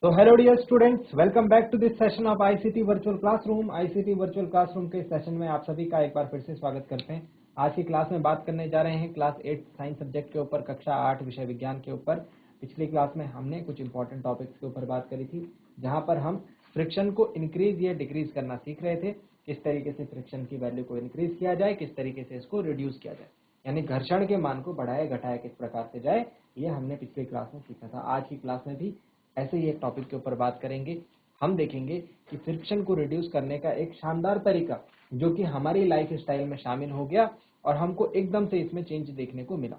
तो hello dear students, welcome back to this session of ICT virtual classroom. ICT virtual classroom के session में आप सभी का एक बार फिर से स्वागत करते हैं। आज की क्लास में बात करने जा रहे हैं क्लास 8 साइंस सब्जेक्ट के ऊपर, कक्षा 8 विषय विज्ञान के ऊपर। पिछली क्लास में हमने कुछ इंपॉर्टेंट टॉपिक्स के ऊपर बात करी थी, जहां पर हम फ्रिक्शन को इंक्रीज या डिक्रीज करना सीख रहे थे। किस तरीके से फ्रिक्शन की वैल्यू को इंक्रीज किया जाए, किस तरीके से इसको रिड्यूस किया जाए, यानी घर्षण के मान को बढ़ाया घटाया किस प्रकार से जाए, ये हमने पिछली क्लास में सीखा था। आज की क्लास में भी ऐसे ही एक टॉपिक के ऊपर बात करेंगे। हम देखेंगे कि फ्रिक्शन को रिड्यूस करने का एक शानदार तरीका जो कि हमारी लाइफ स्टाइल में शामिल हो गया और हमको एकदम से इसमें चेंज देखने को मिला।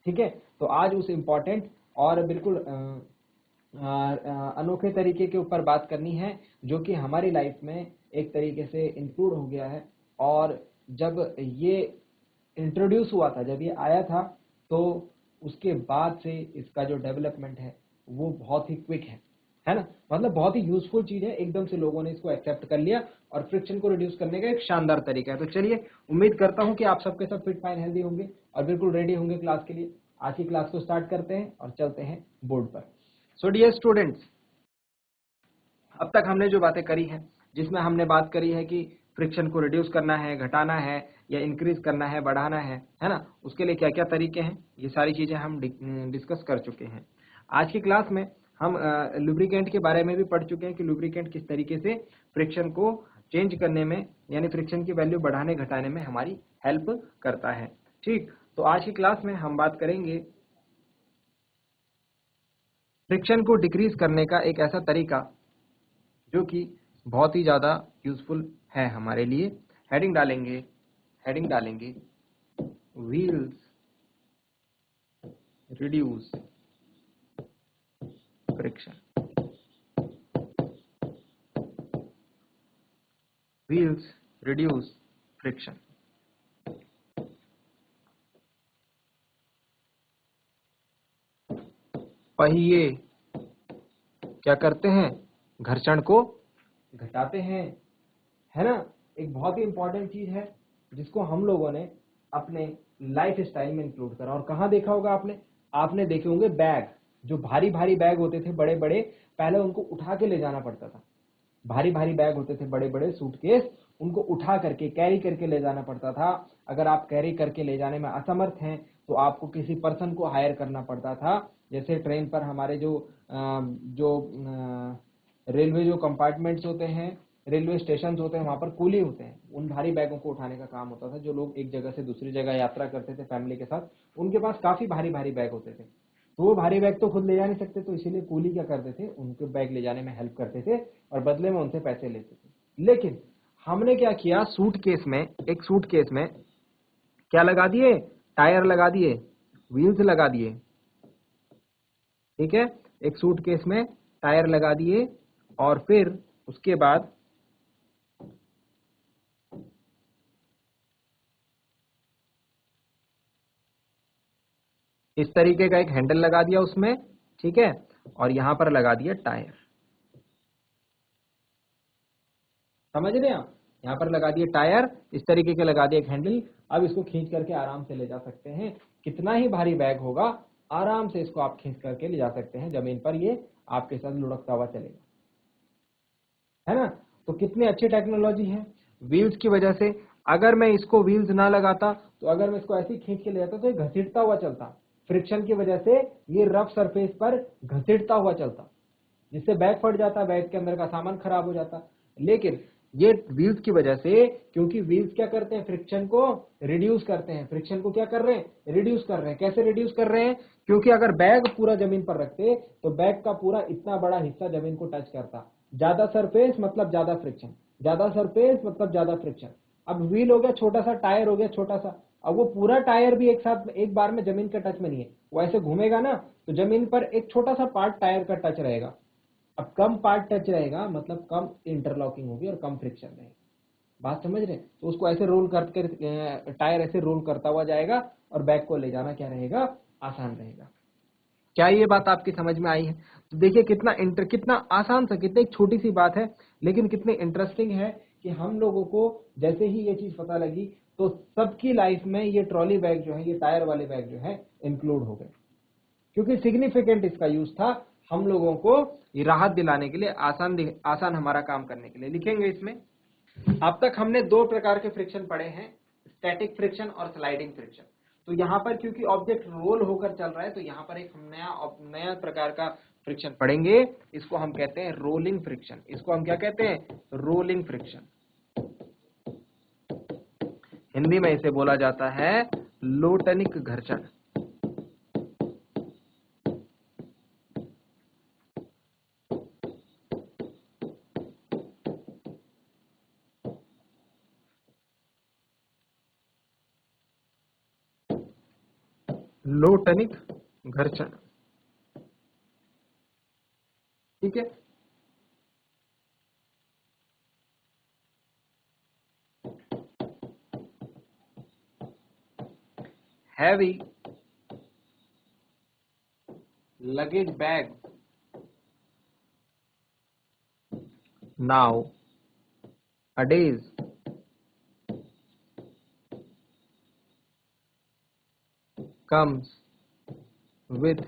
ठीक है, तो आज उस इम्पोर्टेंट और बिल्कुल अनोखे तरीके के ऊपर बात करनी है जो कि हमारी लाइफ में एक तरीके से इंक्लूड हो गया है। और जब ये इंट्रोड्यूस हुआ था, जब ये आया था, तो उसके बाद से इसका जो डेवलपमेंट है वो बहुत ही क्विक है ना। मतलब बहुत ही यूजफुल चीज है, एकदम से लोगों ने इसको एक्सेप्ट कर लिया और फ्रिक्शन को रिड्यूस करने का एक शानदार तरीका है। तो चलिए, उम्मीद करता हूं कि आप सबके सब फिट फाइन हेल्दी होंगे और बिल्कुल रेडी होंगे क्लास के लिए। आज की क्लास को स्टार्ट करते हैं और चलते हैं बोर्ड पर। सो डियर स्टूडेंट्स, अब तक हमने जो बातें करी है, जिसमें हमने बात करी है कि फ्रिक्शन को रिड्यूस करना है, घटाना है या इंक्रीज करना है, बढ़ाना है ना, उसके लिए क्या क्या तरीके हैं, ये सारी चीजें हम डिस्कस कर चुके हैं। आज की क्लास में हम लुब्रिकेंट के बारे में भी पढ़ चुके हैं कि लुब्रिकेंट किस तरीके से फ्रिक्शन को चेंज करने में, यानी फ्रिक्शन की वैल्यू बढ़ाने घटाने में हमारी हेल्प करता है। ठीक, तो आज की क्लास में हम बात करेंगे फ्रिक्शन को डिक्रीज करने का एक ऐसा तरीका जो कि बहुत ही ज्यादा यूजफुल है हमारे लिए। हेडिंग डालेंगे wheels reduce friction. Wheels reduce friction. पहिए क्या करते हैं? घर्षण को घटाते हैं, है ना। एक बहुत ही इंपॉर्टेंट चीज है जिसको हम लोगों ने अपने लाइफ स्टाइल में इंक्लूड करा। और कहाँ देखा होगा आपने? आपने देखे होंगे बैग, जो भारी भारी बैग होते थे बड़े बड़े, पहले उनको उठा के ले जाना पड़ता था। भारी भारी बैग होते थे, बड़े बड़े सूटकेस, उनको उठा करके कैरी करके ले जाना पड़ता था। अगर आप कैरी करके ले जाने में असमर्थ हैं तो आपको किसी पर्सन को हायर करना पड़ता था। जैसे ट्रेन पर हमारे जो रेलवे जो कंपार्टमेंट्स होते हैं, रेलवे स्टेशन होते हैं, वहां पर कूली होते हैं, उन भारी बैगों को उठाने का काम होता था। जो लोग एक जगह से दूसरी जगह यात्रा करते थे फैमिली के साथ, उनके पास काफी भारी भारी बैग होते थे, तो वो भारी बैग तो खुद ले जा नहीं सकते, तो इसीलिए कूली क्या करते थे, उनके बैग ले जाने में हेल्प करते थे और बदले में उनसे पैसे लेते थे। लेकिन हमने क्या किया, एक सूटकेस में क्या लगा दिए? टायर लगा दिए, व्हील्स लगा दिए। ठीक है, एक सूटकेस में टायर लगा दिए और फिर उसके बाद इस तरीके का एक हैंडल लगा दिया उसमें। ठीक है, और यहां पर लगा दिया टायर। समझ रहे हैं आप? यहाँ पर लगा दिए टायर, इस तरीके के लगा दिए एक हैंडल। अब इसको खींच करके आराम से ले जा सकते हैं। कितना ही भारी बैग होगा, आराम से इसको आप खींच करके ले जा सकते हैं जमीन पर, ये आपके साथ लुढ़कता हुआ चलेगा, है ना। तो कितनी अच्छी टेक्नोलॉजी है व्हील्स की वजह से। अगर मैं इसको व्हील्स ना लगाता, तो अगर मैं इसको ऐसे ही खींच के ले जाता तो ये घसीटता हुआ चलता। फ्रिक्शन की वजह से ये रफ सरफेस पर घसीटता हुआ चलता, जिससे बैग फट जाता, बैग के अंदर का सामान खराब हो जाता। लेकिन ये व्हील्स की वजह से, क्योंकि व्हील्स क्या करते हैं, फ्रिक्शन को रिड्यूस करते हैं। फ्रिक्शन को क्या कर रहे हैं? रिड्यूस कर रहे हैं। कैसे रिड्यूस कर रहे हैं? क्योंकि अगर बैग पूरा जमीन पर रखते तो बैग का पूरा इतना बड़ा हिस्सा जमीन को टच करता। ज्यादा सरफेस मतलब ज्यादा फ्रिक्शन, ज्यादा सरफेस मतलब ज्यादा फ्रिक्शन। अब व्हील हो गया छोटा सा, टायर हो गया छोटा सा, अब वो पूरा टायर भी एक साथ एक बार में जमीन के टच में नहीं है, वो ऐसे घूमेगा ना, तो जमीन पर एक छोटा सा पार्ट टायर का टच रहेगा। अब कम पार्ट टच रहेगा मतलब कम इंटरलॉकिंग होगी और कम फ्रिक्शन रहेगा। बात समझ रहे हैं? तो उसको ऐसे रोल करके टायर ऐसे रोल करता हुआ जाएगा और बैग को ले जाना क्या रहेगा? आसान रहेगा। क्या ये बात आपकी समझ में आई है? तो देखिए कितना आसान सा, कितनी एक छोटी सी बात है, लेकिन कितनी इंटरेस्टिंग है कि हम लोगों को जैसे ही ये चीज पता लगी तो सबकी लाइफ में ये ट्रॉली बैग जो है, ये टायर वाले बैग जो है इंक्लूड हो गए, क्योंकि सिग्निफिकेंट इसका यूज था। हम लोगों को ये राहत दिलाने के लिए, आसान हमारा काम करने के लिए लिखेंगे इसमें। अब तक हमने दो प्रकार के फ्रिक्शन पढ़े हैं, स्टैटिक फ्रिक्शन और स्लाइडिंग फ्रिक्शन। तो यहाँ पर क्योंकि ऑब्जेक्ट रोल होकर चल रहा है, तो यहाँ पर एक हम नया प्रकार का फ्रिक्शन पढ़ेंगे। इसको हम कहते हैं रोलिंग फ्रिक्शन। इसको हम क्या कहते हैं? Rolling friction. हिंदी में इसे बोला जाता है लोटनिक घर्षण। लोटनिक घर्षण, ठीक है। Heavy luggage bags nowadays comes with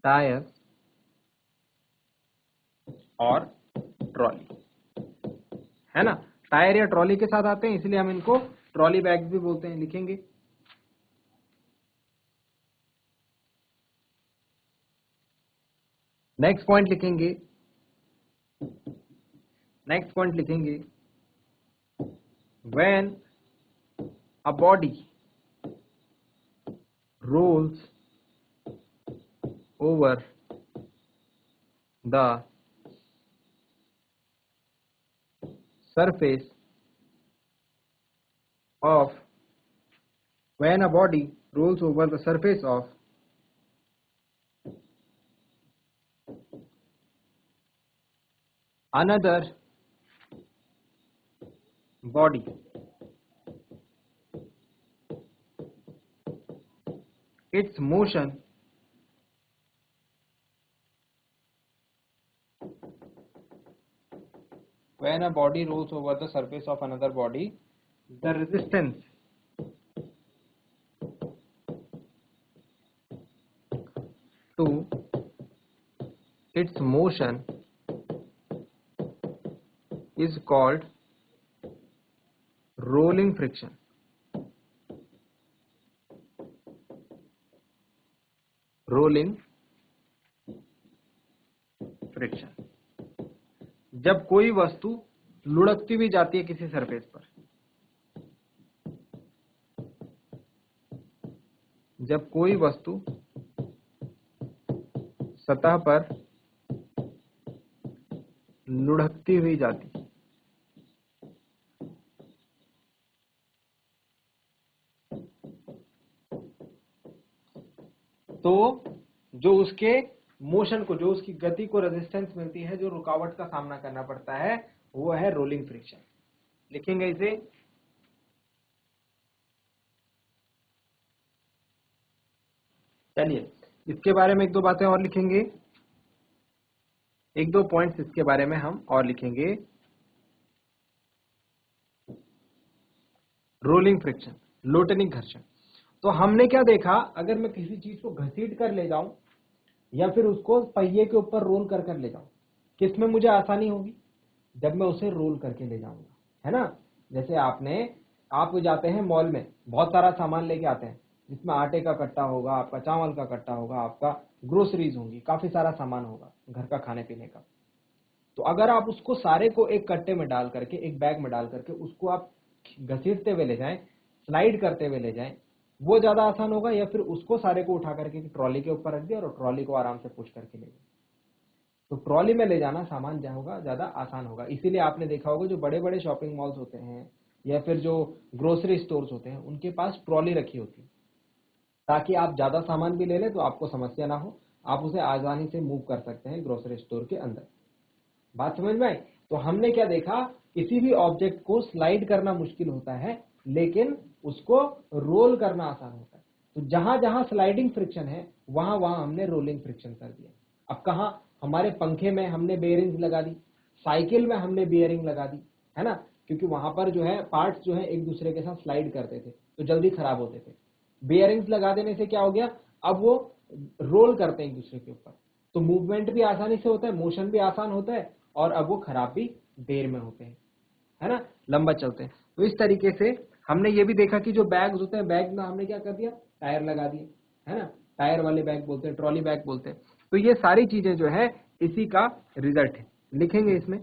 tires और ट्रॉली, है ना। टायर या ट्रॉली के साथ आते हैं, इसलिए हम इनको ट्रॉली बैग्स भी बोलते हैं। लिखेंगे नेक्स्ट पॉइंट लिखेंगे when a body rolls over the surface of another body, its motion when a body rolls over the surface of another body, the resistance to its motion is called rolling friction। Rolling friction, जब कोई वस्तु लुढ़कती भी जाती है किसी surface पर, जब कोई वस्तु सतह पर लुढ़कती हुई जाती, तो जो उसके मोशन को, जो उसकी गति को रेजिस्टेंस मिलती है, जो रुकावट का सामना करना पड़ता है, वो है रोलिंग फ्रिक्शन। लिखेंगे इसे। चलिए इसके बारे में एक दो बातें और लिखेंगे, एक दो पॉइंट्स इसके बारे में हम और लिखेंगे। रोलिंग फ्रिक्शन, लोटनिक घर्षण। तो हमने क्या देखा, अगर मैं किसी चीज को घसीट कर ले जाऊं या फिर उसको पहिए के ऊपर रोल कर ले जाऊं, किसमें मुझे आसानी होगी? जब मैं उसे रोल करके ले जाऊंगा, है ना। जैसे आप जाते हैं मॉल में, बहुत सारा सामान लेके आते हैं, जिसमें आटे का कट्टा होगा, आपका चावल का कट्टा होगा, आपका ग्रोसरीज होंगी, काफी सारा सामान होगा घर का खाने पीने का। तो अगर आप उसको सारे को एक कट्टे में डाल करके, एक बैग में डाल करके उसको आप घसीटते हुए ले जाएं, स्लाइड करते हुए ले जाएं, वो ज्यादा आसान होगा, या फिर उसको सारे को उठा करके ट्रॉली के ऊपर रख दिया और ट्रॉली को आराम से पुश करके ले गए? तो ट्रॉली में ले जाना सामान होगा ज्यादा आसान होगा। इसीलिए आपने देखा होगा जो बड़े बड़े शॉपिंग मॉल्स होते हैं या फिर जो ग्रोसरी स्टोर्स होते हैं, उनके पास ट्रॉली रखी होती है, ताकि आप ज्यादा सामान भी ले लें तो आपको समस्या ना हो, आप उसे आसानी से मूव कर सकते हैं ग्रोसरी स्टोर के अंदर। बात समझ में आई? तो हमने क्या देखा, किसी भी ऑब्जेक्ट को स्लाइड करना मुश्किल होता है, लेकिन उसको रोल करना आसान होता है। तो जहां जहां स्लाइडिंग फ्रिक्शन है, वहां वहां हमने रोलिंग फ्रिक्शन कर दिया। अब कहा, हमारे पंखे में हमने बेयरिंग लगा दी, साइकिल में हमने बेयरिंग लगा दी, है ना, क्योंकि वहां पर जो है पार्ट्स जो है एक दूसरे के साथ स्लाइड करते थे तो जल्दी खराब होते थे। बेयरिंग्स लगा देने से क्या हो गया, अब वो रोल करते हैं एक दूसरे के ऊपर, तो मूवमेंट भी आसानी से होता है, मोशन भी आसान होता है, और अब वो खराब भी देर में होते हैं, है ना, लंबा चलते हैं। तो इस तरीके से हमने ये भी देखा कि जो बैग्स होते हैं, बैग में हमने क्या कर दिया, टायर लगा दिए, है ना, टायर वाले बैग बोलते हैं, ट्रॉली बैग बोलते हैं। तो ये सारी चीजें जो है इसी का रिजल्ट है। लिखेंगे इसमें,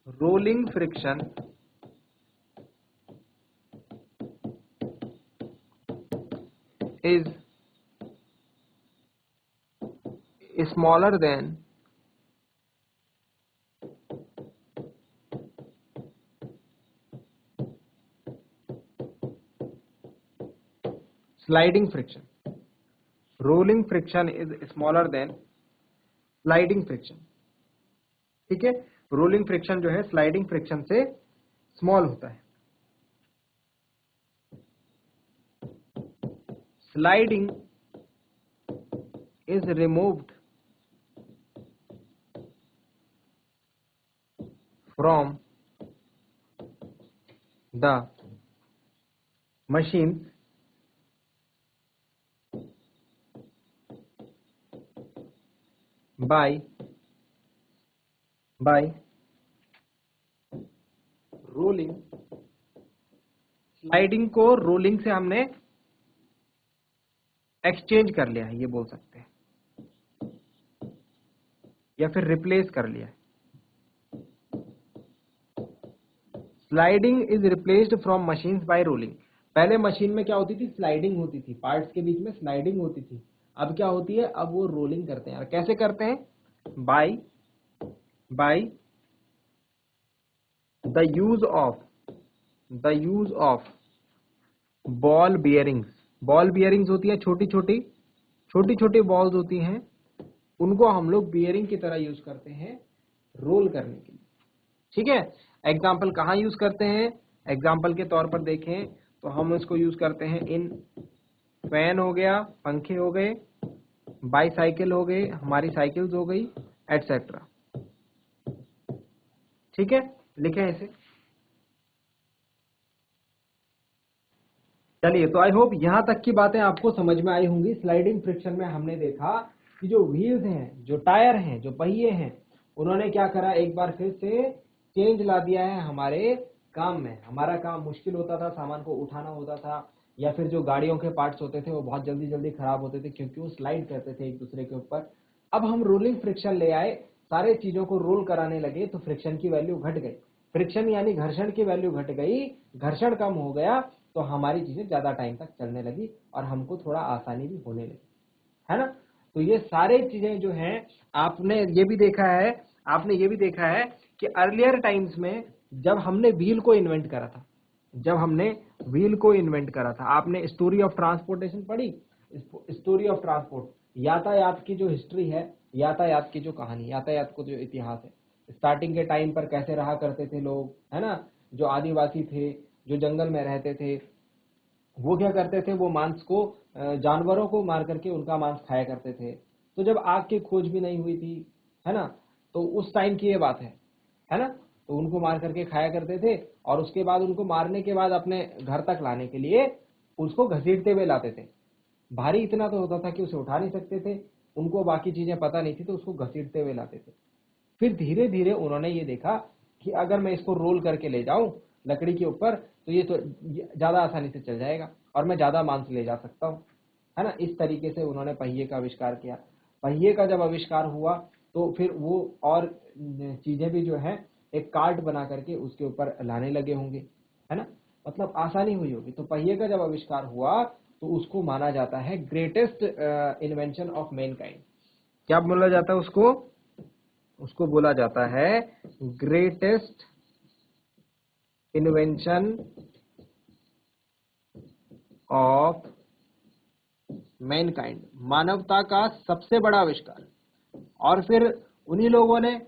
rolling friction is smaller than sliding friction. Rolling friction is smaller than sliding friction. ठीक है, रोलिंग फ्रिक्शन जो है स्लाइडिंग फ्रिक्शन से स्मॉल होता है। Sliding is removed from the machine by rolling. Sliding को रोलिंग से हमने एक्सचेंज कर लिया है, ये बोल सकते हैं, या फिर रिप्लेस कर लिया है। Sliding is replaced from machines bye rolling. पहले मशीन में क्या होती थी, स्लाइडिंग होती थी, पार्ट्स के बीच में स्लाइडिंग होती थी। अब क्या होती है, अब वो रोलिंग करते हैं। कैसे करते हैं, by the use of ball bearings. Ball bearings होती है छोटी छोटी बॉल्स होती हैं, उनको हम लोग बियरिंग की तरह यूज करते हैं रोल करने के लिए। ठीक है, एग्जाम्पल कहाँ यूज करते हैं, एग्जाम्पल के तौर पर देखें तो हम इसको यूज करते हैं इन फैन हो गया, पंखे हो गए, बाईसाइकिल हो गए, हमारी साइकिल्स हो गई, एटसेट्रा। ठीक है, लिखें इसे। चलिए, तो आई होप यहां तक की बातें आपको समझ में आई होंगी। स्लाइडिंग फ्रिक्शन में हमने देखा कि जो व्हील्स हैं, जो टायर हैं, जो पहिए हैं, उन्होंने क्या करा, एक बार फिर से चेंज ला दिया है हमारे काम में। हमारा काम मुश्किल होता था, सामान को उठाना होता था, या फिर जो गाड़ियों के पार्ट्स होते थे वो बहुत जल्दी जल्दी खराब होते थे क्योंकि वो स्लाइड करते थे एक दूसरे के ऊपर। अब हम रोलिंग फ्रिक्शन ले आए, सारे चीजों को रोल कराने लगे, तो फ्रिक्शन की वैल्यू घट गई। फ्रिक्शन यानी घर्षण की वैल्यू घट गई, घर्षण कम हो गया, तो हमारी चीजें ज्यादा टाइम तक चलने लगी और हमको थोड़ा आसानी भी होने लगी, है ना। तो ये सारे चीजें जो हैं, आपने ये भी देखा है कि अर्लियर टाइम्स में जब हमने व्हील को इन्वेंट करा था, आपने स्टोरी ऑफ ट्रांसपोर्टेशन पढ़ी, स्टोरी ऑफ ट्रांसपोर्ट, यातायात की जो हिस्ट्री है, यातायात की जो कहानी, यातायात को जो इतिहास है, स्टार्टिंग के टाइम पर कैसे रहा करते थे लोग, है ना। जो आदिवासी थे, जो जंगल में रहते थे, वो क्या करते थे, वो मांस को, जानवरों को मार करके उनका मांस खाया करते थे। तो जब आग की खोज भी नहीं हुई थी, है ना, तो उस टाइम की ये बात है ना, तो उनको मार करके खाया करते थे, और उसके बाद उनको मारने के बाद अपने घर तक लाने के लिए उसको घसीटते हुए लाते थे। भारी इतना तो होता था कि उसे उठा नहीं सकते थे, उनको बाकी चीजें पता नहीं थी, तो उसको घसीटते हुए लाते थे। फिर धीरे धीरे उन्होंने ये देखा कि अगर मैं इसको रोल करके ले जाऊं लकड़ी के ऊपर, तो ये तो ज्यादा आसानी से चल जाएगा और मैं ज्यादा मांस ले जा सकता हूं, है ना। इस तरीके से उन्होंने पहिए का आविष्कार किया। पहिए का जब आविष्कार हुआ तो फिर वो और चीजें भी जो है एक कार्ट बना करके उसके ऊपर लाने लगे होंगे, है ना, मतलब आसानी हुई होगी। तो पहिए का जब आविष्कार हुआ तो उसको माना जाता है ग्रेटेस्ट इन्वेंशन ऑफ मैनकाइंड। क्या बोला जाता है उसको बोला जाता है ग्रेटेस्ट इन्वेंशन ऑफ मैनकाइंड, मानवता का सबसे बड़ा आविष्कार। और फिर उन्हीं लोगों ने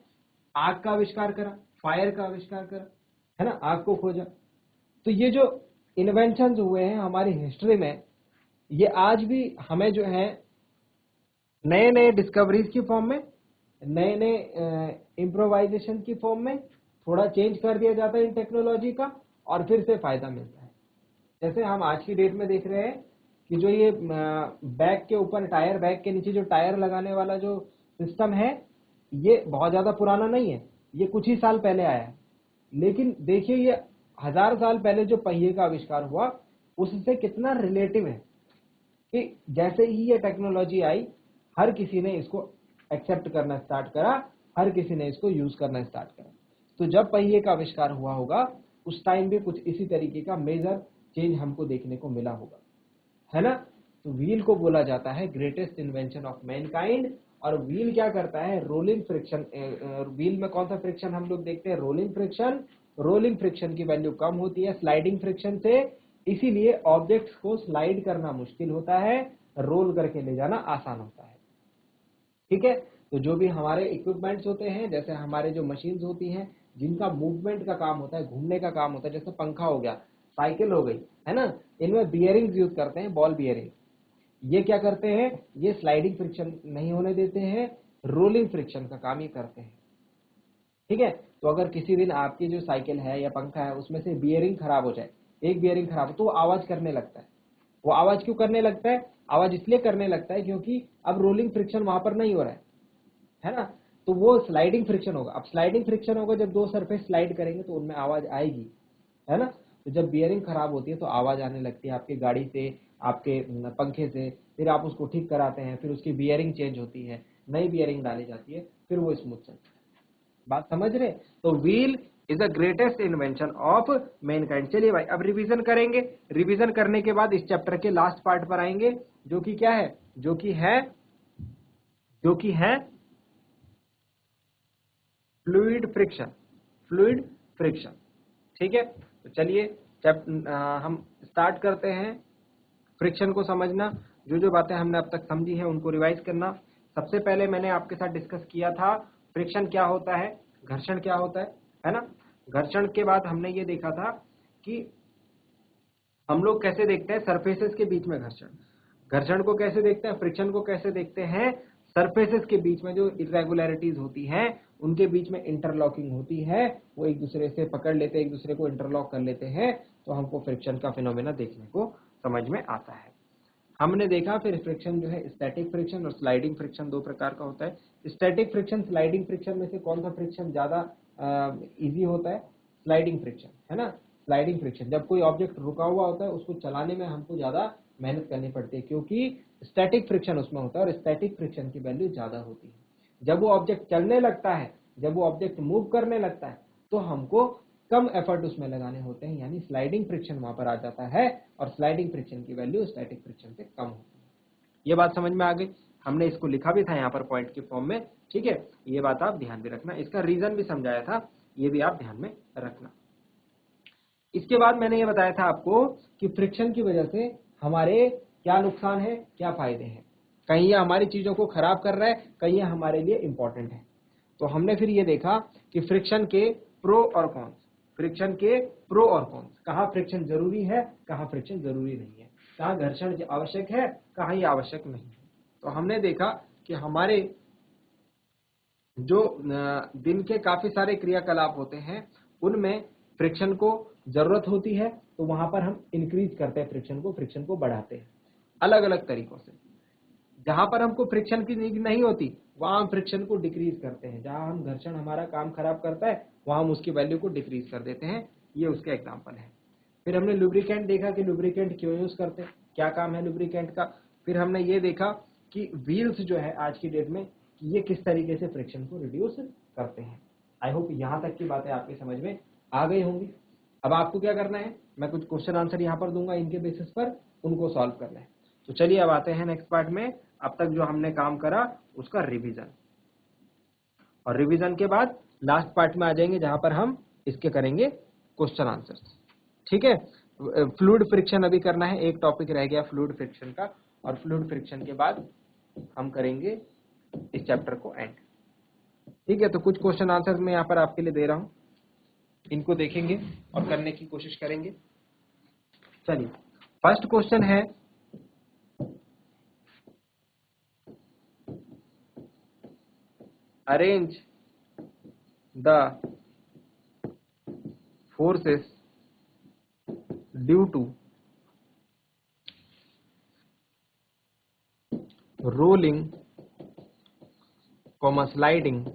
आग का आविष्कार करा, फायर का आविष्कार करा, है ना, आग को खोजा। तो ये जो इन्वेंशंस हुए हैं हमारी हिस्ट्री में, ये आज भी हमें जो है नए नए डिस्कवरीज की फॉर्म में, नए नए इम्प्रोवाइजेशन की फॉर्म में थोड़ा चेंज कर दिया जाता है इन टेक्नोलॉजी का, और फिर से फायदा मिलता है। जैसे हम आज की डेट में देख रहे हैं कि जो ये बैग के ऊपर टायर, बैग के नीचे जो टायर लगाने वाला जो सिस्टम है, ये बहुत ज्यादा पुराना नहीं है, ये कुछ ही साल पहले आया है। लेकिन देखिए ये 1000 साल पहले जो पहिए का आविष्कार हुआ उससे कितना रिलेटिव है कि जैसे ही ये टेक्नोलॉजी आई हर किसी ने इसको एक्सेप्ट करना स्टार्ट करा, हर किसी ने इसको यूज करना स्टार्ट करा। तो जब पहिए का आविष्कार हुआ होगा उस टाइम भी कुछ इसी तरीके का मेजर चेंज हमको देखने को मिला होगा, है ना। तो व्हील को बोला जाता है ग्रेटेस्ट इन्वेंशन ऑफ मैनकाइंड। और व्हील क्या करता है, रोलिंग फ्रिक्शन। व्हील में कौन सा फ्रिक्शन हम लोग देखते हैं, रोलिंग फ्रिक्शन। रोलिंग फ्रिक्शन की वैल्यू कम होती है स्लाइडिंग फ्रिक्शन से, इसीलिए ऑब्जेक्ट्स को स्लाइड करना मुश्किल होता है, रोल करके ले जाना आसान होता है। ठीक है, तो जो भी हमारे इक्विपमेंट्स होते हैं, जैसे हमारे जो मशीन्स होती हैं जिनका मूवमेंट का काम होता है, घूमने का काम होता है, जैसे पंखा हो गया, साइकिल हो गई, है ना, इनमें बियरिंग्स यूज करते हैं, बॉल बियरिंग। ये क्या करते हैं, ये स्लाइडिंग फ्रिक्शन नहीं होने देते हैं, रोलिंग फ्रिक्शन का काम ये करते हैं। ठीक है, तो अगर किसी दिन आपकी जो साइकिल है या पंखा है उसमें से बियरिंग खराब हो जाए, एक बियरिंग खराब हो, तो वो आवाज करने लगता है। वो आवाज क्यों करने लगता है, आवाज इसलिए करने लगता है क्योंकि अब रोलिंग फ्रिक्शन वहां पर नहीं हो रहा है ना। तो वो स्लाइडिंग फ्रिक्शन होगा। अब स्लाइडिंग फ्रिक्शन होगा जब दो सरफेस स्लाइड करेंगे तो उनमें आवाज आएगी, है ना। तो जब बियरिंग खराब होती है तो आवाज आने लगती है आपकी गाड़ी से, आपके पंखे से, फिर आप उसको ठीक कराते हैं, फिर उसकी बियरिंग चेंज होती है, नई बियरिंग डाली जाती है, फिर वो स्मूथ चलता है। बात समझ रहे। तो wheel is the greatest invention of Mankind. चलिए भाई अब रिवीजन करेंगे। रिवीजन करने के बाद इस चैप्टर के लास्ट पार्ट पर आएंगे, जो कि क्या है, जो कि है फ्लूइड फ्रिक्शन। फ्लूइड फ्रिक्शन, ठीक है। तो चलिए हम स्टार्ट करते हैं फ्रिक्शन को समझना। जो जो बातें हमने अब तक समझी है उनको रिवाइज करना। सबसे पहले मैंने आपके साथ डिस्कस किया था फ्रिक्शन क्या होता है, घर्षण क्या होता है ना। घर्षण के बाद हमने ये देखा था कि हम लोग कैसे देखते हैं सरफेसेस के बीच में घर्षण। घर्षण को कैसे देखते हैं, फ्रिक्शन को कैसे देखते हैं, सरफेसेस के बीच में जो इरेगुलरिटीज होती हैं उनके बीच में इंटरलॉकिंग होती है, वो एक दूसरे से पकड़ लेते हैं, एक दूसरे को इंटरलॉक कर लेते हैं, तो हमको फ्रिक्शन का फिनोमेना देखने को समझ में आता है। हमने देखा फिर फ्रिक्शन जो है स्टैटिक फ्रिक्शन और स्लाइडिंग फ्रिक्शन दो प्रकार का होता है। स्टैटिक फ्रिक्शन स्लाइडिंग फ्रिक्शन में से कौन सा फ्रिक्शन ज्यादा इजी होता है, स्लाइडिंग फ्रिक्शन, है ना। स्लाइडिंग फ्रिक्शन जब कोई ऑब्जेक्ट रुका हुआ होता है उसको चलाने में हमको ज्यादा मेहनत करनी पड़ती है, क्योंकि स्टैटिक फ्रिक्शन उसमें होता है और स्टैटिक फ्रिक्शन की वैल्यू ज्यादा होती है। जब वो ऑब्जेक्ट चलने लगता है, जब वो ऑब्जेक्ट मूव करने लगता है, तो हमको कम एफर्ट उसमें लगाने होते हैं, यानी स्लाइडिंग फ्रिक्शन वहां पर आ जाता है और स्लाइडिंग फ्रिक्शन की वैल्यू स्टैटिक फ्रिक्शन से कम होती है। ये बात समझ में आ गई। हमने इसको लिखा भी था यहाँ पर पॉइंट के फॉर्म में, ठीक है। ये बात आप ध्यान में रखना, इसका रीजन भी समझाया था, ये भी आप ध्यान में रखना। इसके बाद मैंने ये बताया था आपको कि फ्रिक्शन की वजह से हमारे क्या नुकसान है, क्या फायदे हैं। कहीं ये हमारी चीजों को खराब कर रहा है, कहीं ये हमारे लिए इंपॉर्टेंट है। तो हमने फिर ये देखा कि फ्रिक्शन के प्रो और कॉन्स, फ्रिक्शन के प्रो और कॉन्स, कहाँ फ्रिक्शन जरूरी है, कहाँ फ्रिक्शन जरूरी नहीं है, कहाँ घर्षण आवश्यक है, कहाँ ये आवश्यक नहीं है। तो हमने देखा कि हमारे जो दिन के काफी सारे क्रियाकलाप होते हैं उनमें फ्रिक्शन को जरूरत होती है, तो वहां पर हम इंक्रीज करते हैं फ्रिक्शन को बढ़ाते हैं अलग अलग तरीकों से। जहां पर हमको फ्रिक्शन की नीड नहीं होती वहां हम फ्रिक्शन को डिक्रीज करते हैं, जहां हम घर्षण हमारा काम खराब करता है वहां हम उसकी वैल्यू को डिक्रीज कर देते हैं। ये उसका एग्जाम्पल है। फिर हमने लुब्रिकेंट देखा कि लुब्रिकेंट क्यों यूज करते हैं, क्या काम है लुब्रिकेंट का। फिर हमने ये देखा कि व्हील्स जो है आज की डेट में ये किस तरीके से फ्रिक्शन को रिड्यूस करते हैं। आई होप यहाँ तक की बातें आपकी समझ में आ गई होंगी। अब आपको क्या करना है, मैं कुछ क्वेश्चन आंसर यहाँ पर दूंगा, इनके बेसिस पर उनको सॉल्व करना है। तो चलिए अब आते हैं नेक्स्ट पार्ट में। अब तक जो हमने काम करा उसका रिवीजन, और रिवीजन के बाद लास्ट पार्ट में आ जाएंगे जहां पर हम इसके करेंगे क्वेश्चन आंसर्स, ठीक है। फ्लूइड फ्रिक्शन अभी करना है, एक टॉपिक रह गया फ्लूइड फ्रिक्शन का, और फ्लूइड फ्रिक्शन के बाद हम करेंगे इस चैप्टर को एंड, ठीक है। तो कुछ क्वेश्चन आंसर मैं यहाँ पर आपके लिए दे रहा हूं, इनको देखेंगे और करने की कोशिश करेंगे। चलिए फर्स्ट क्वेश्चन है, arrange the forces due to rolling comma sliding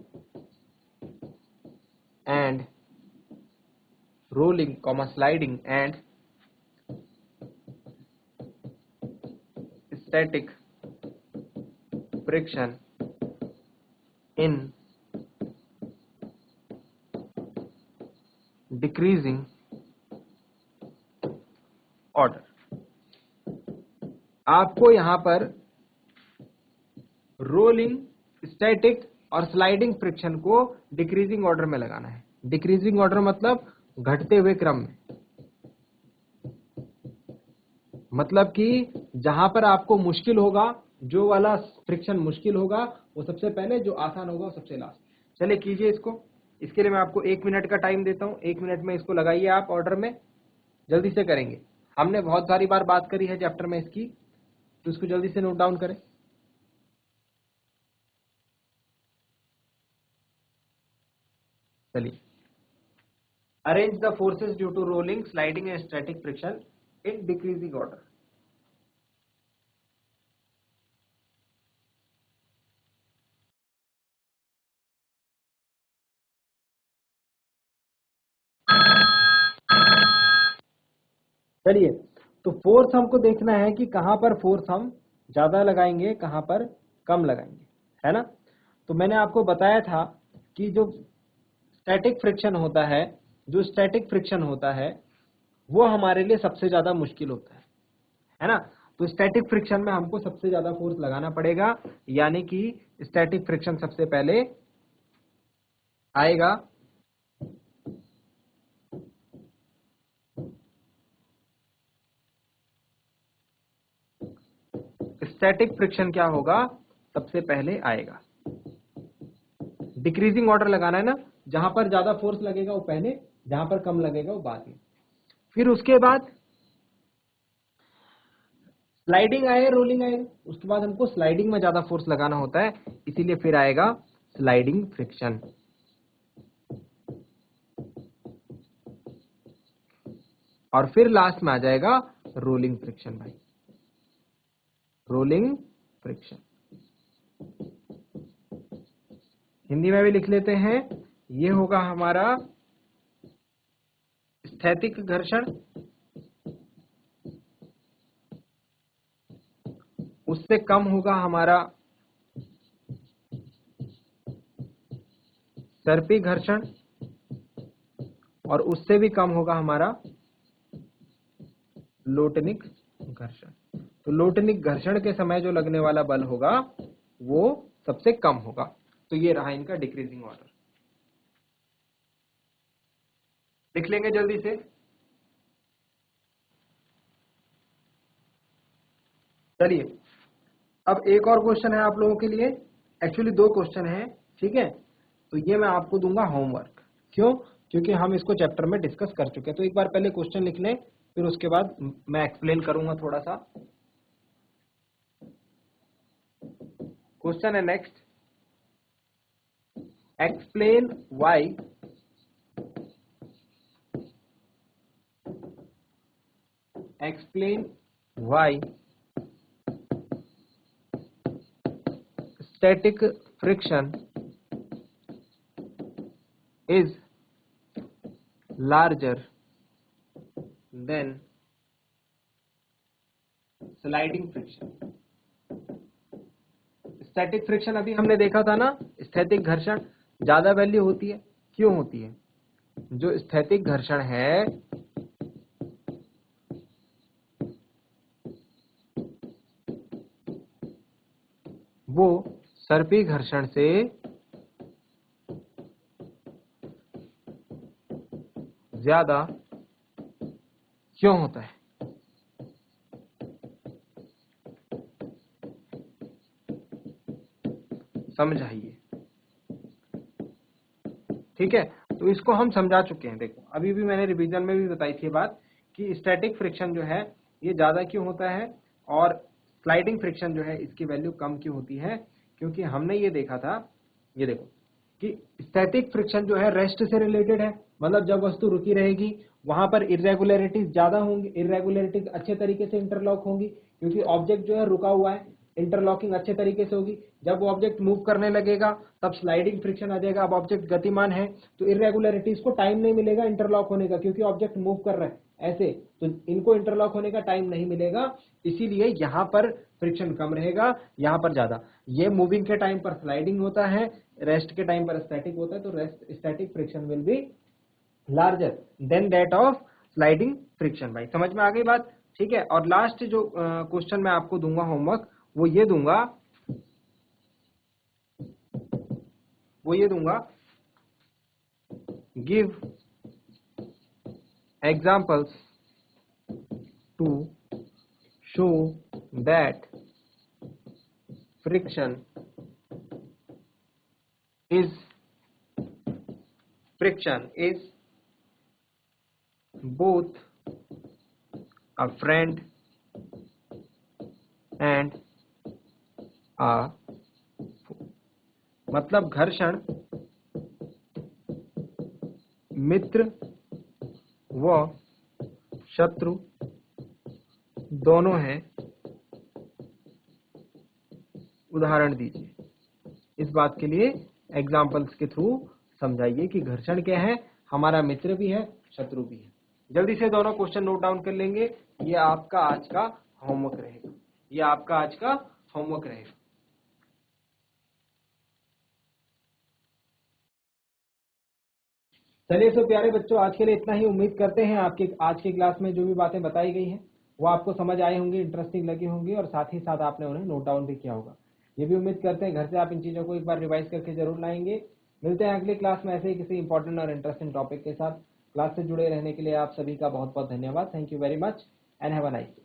and rolling comma sliding and static friction in decreasing order। आपको यहां पर रोलिंग, स्टैटिक और स्लाइडिंग फ्रिक्शन को डिक्रीजिंग ऑर्डर में लगाना है। डिक्रीजिंग ऑर्डर मतलब घटते हुए क्रम में, मतलब कि जहां पर आपको मुश्किल होगा, जो वाला फ्रिक्शन मुश्किल होगा वो सबसे पहले, जो आसान होगा वो सबसे लास्ट। चलिए कीजिए इसको। इसके लिए मैं आपको 1 मिनट का टाइम देता हूं। 1 मिनट में इसको लगाइए आप ऑर्डर में, जल्दी से करेंगे। हमने बहुत सारी बार बात करी है चैप्टर में इसकी, तो इसको जल्दी से नोट डाउन करें। चलिए, arrange the forces due to rolling, sliding and static friction in decreasing order. चलिए, तो फोर्स हमको देखना है कि कहां पर फोर्स हम ज्यादा लगाएंगे, कहां पर कम लगाएंगे, है ना। तो मैंने आपको बताया था कि जो स्टैटिक फ्रिक्शन होता है वो हमारे लिए सबसे ज्यादा मुश्किल होता है ना। तो स्टैटिक फ्रिक्शन में हमको सबसे ज्यादा फोर्स लगाना पड़ेगा, यानी कि स्टैटिक फ्रिक्शन सबसे पहले आएगा। स्टैटिक फ्रिक्शन क्या होगा, सबसे पहले आएगा। डिक्रीजिंग ऑर्डर लगाना है ना, जहां पर ज्यादा फोर्स लगेगा वो पहले, जहां पर कम लगेगा वो बाद में। फिर उसके बाद स्लाइडिंग आए, रोलिंग आए, उसके बाद हमको स्लाइडिंग में ज्यादा फोर्स लगाना होता है, इसीलिए फिर आएगा स्लाइडिंग फ्रिक्शन। और फिर लास्ट में आ जाएगा रोलिंग फ्रिक्शन। भाई, रोलिंग फ्रिक्शन हिंदी में भी लिख लेते हैं। ये होगा हमारा स्थैतिक घर्षण, उससे कम होगा हमारा सर्पी घर्षण, और उससे भी कम होगा हमारा लोटनिक घर्षण। तो लोटनिक घर्षण के समय जो लगने वाला बल होगा वो सबसे कम होगा। तो ये रहा इनका डिक्रीजिंग ऑर्डर। लिख लेंगे जल्दी से। चलिए, अब एक और क्वेश्चन है आप लोगों के लिए। एक्चुअली 2 क्वेश्चन है, ठीक है। तो ये मैं आपको दूंगा होमवर्क। क्यों? क्योंकि हम इसको चैप्टर में डिस्कस कर चुके हैं। तो एक बार पहले क्वेश्चन लिख लें, फिर उसके बाद मैं एक्सप्लेन करूंगा थोड़ा सा। क्वेश्चन है next, explain why static friction is larger than sliding friction। Static friction अभी हमने देखा था ना, स्थैतिक घर्षण ज्यादा वैल्यू होती है। क्यों होती है? जो स्थैतिक घर्षण है वो सर्पी घर्षण से ज्यादा क्यों होता है? समझाइए। ठीक है, तो इसको हम समझा चुके हैं। देखो, अभी भी मैंने रिवीजन में भी बताई थी बात कि स्टैटिक फ्रिक्शन जो है ये ज्यादा क्यों होता है और स्लाइडिंग फ्रिक्शन जो है इसकी वैल्यू कम क्यों होती है। क्योंकि हमने ये देखा था, ये देखो कि स्टैटिक फ्रिक्शन जो है रेस्ट से रिलेटेड है, मतलब जब वस्तु रुकी रहेगी वहां पर इरेगुलरिटीज ज्यादा होंगी, इरेगुलरिटीज अच्छे तरीके से इंटरलॉक होंगी, क्योंकि ऑब्जेक्ट जो है रुका हुआ है। इंटरलॉकिंग अच्छे तरीके से होगी। जब वो ऑब्जेक्ट मूव करने लगेगा तब स्लाइडिंग फ्रिक्शन आ जाएगा। अब ऑब्जेक्ट गतिमान है तो इरेगुलरिटीज को टाइम नहीं मिलेगा इंटरलॉक होने का, क्योंकि ऑब्जेक्ट मूव कर रहा है ऐसे, तो इनको इंटरलॉक होने का टाइम नहीं मिलेगा, इसीलिए यहां पर फ्रिक्शन कम रहेगा, यहां पर ज्यादा। ये मूविंग के टाइम पर स्लाइडिंग होता है, रेस्ट के टाइम पर स्टैटिक होता है, तो rest static friction will be larger than that of sliding friction. भाई समझ में आ गई बात? ठीक है। और लास्ट जो क्वेश्चन मैं आपको दूंगा होमवर्क, वो ये दूंगा, give examples to show that friction is both a friend and a foe। मतलब घर्षण मित्र व शत्रु दोनों हैं। उदाहरण दीजिए। इस बात के लिए एग्जाम्पल्स के थ्रू समझाइए कि घर्षण क्या है, हमारा मित्र भी है, शत्रु भी है। जल्दी से दोनों क्वेश्चन नोट डाउन कर लेंगे। ये आपका आज का होमवर्क रहेगा। चलिए सो प्यारे बच्चों, आज के लिए इतना ही। उम्मीद करते हैं आपके आज की क्लास में जो भी बातें बताई गई हैं वो आपको समझ आई होंगी, इंटरेस्टिंग लगी होंगी, और साथ ही साथ आपने उन्हें नोट डाउन भी किया होगा। ये भी उम्मीद करते हैं घर से आप इन चीजों को एक बार रिवाइज करके जरूर लाएंगे। मिलते हैं अगली क्लास में ऐसे ही किसी इंपॉर्टेंट और इंटरेस्टिंग टॉपिक के साथ। क्लास से जुड़े रहने के लिए आप सभी का बहुत बहुत धन्यवाद। Thank you very much and have a nice day.